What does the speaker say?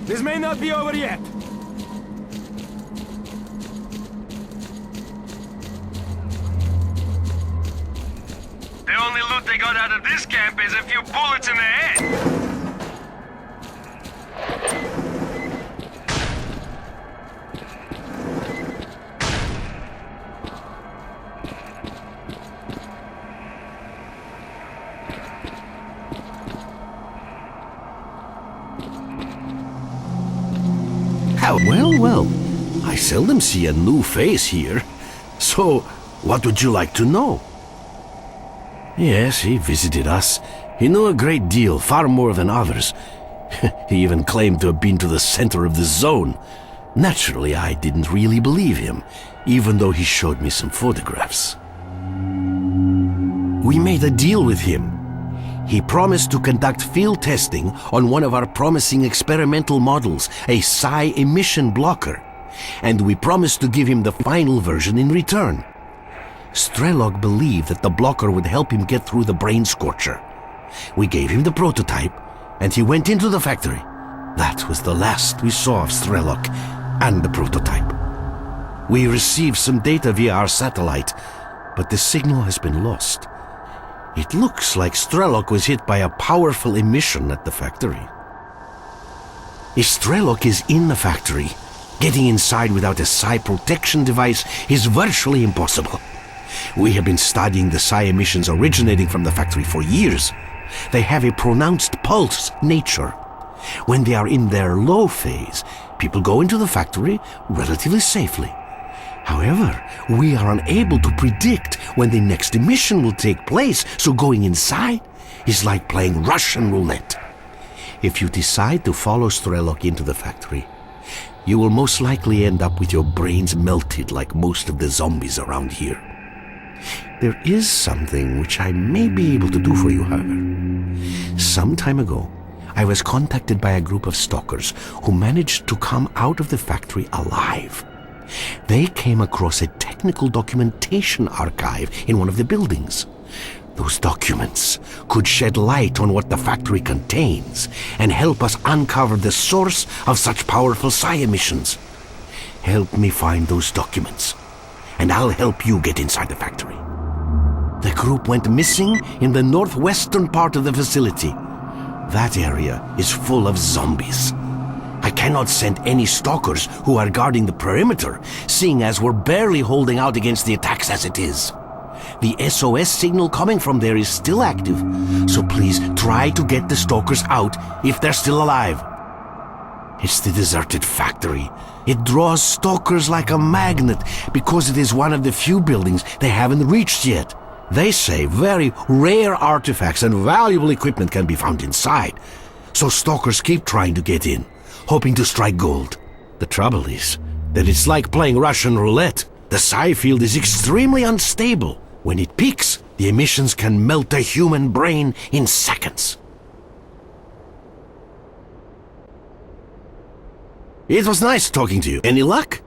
This may not be over yet. The only loot they got out of this camp is a few bullets in the head. Well, I seldom see a new face here. So, what would you like to know? Yes, he visited us. He knew a great deal, far more than others. He even claimed to have been to the center of the zone. Naturally, I didn't really believe him, even though he showed me some photographs. We made a deal with him. He promised to conduct field testing on one of our promising experimental models, a psi emission blocker, and we promised to give him the final version in return. S.T.A.L.K.E.R believed that the blocker would help him get through the brain scorcher. We gave him the prototype, and he went into the factory. That was the last we saw of S.T.A.L.K.E.R and the prototype. We received some data via our satellite, but the signal has been lost. It looks like S.T.A.L.K.E.R was hit by a powerful emission at the factory. If S.T.A.L.K.E.R is in the factory, getting inside without a psi protection device is virtually impossible. We have been studying the psi emissions originating from the factory for years. They have a pronounced pulse nature. When they are in their low phase, people go into the factory relatively safely. However, we are unable to predict when the next emission will take place, so going inside is like playing Russian roulette. If you decide to follow S.T.A.L.K.E.R into the factory, you will most likely end up with your brains melted like most of the zombies around here. There is something which I may be able to do for you, however. Some time ago, I was contacted by a group of stalkers who managed to come out of the factory alive. They came across a technical documentation archive in one of the buildings. Those documents could shed light on what the factory contains and help us uncover the source of such powerful psi emissions. Help me find those documents, and I'll help you get inside the factory. The group went missing in the northwestern part of the facility. That area is full of zombies. I cannot send any stalkers who are guarding the perimeter, seeing as we're barely holding out against the attacks as it is. The SOS signal coming from there is still active, so please try to get the stalkers out if they're still alive. It's the deserted factory. It draws stalkers like a magnet because it is one of the few buildings they haven't reached yet. They say very rare artifacts and valuable equipment can be found inside, so stalkers keep trying to get in, hoping to strike gold. The trouble is that it's like playing Russian roulette. The psi field is extremely unstable. When it peaks, the emissions can melt a human brain in seconds. It was nice talking to you. Any luck?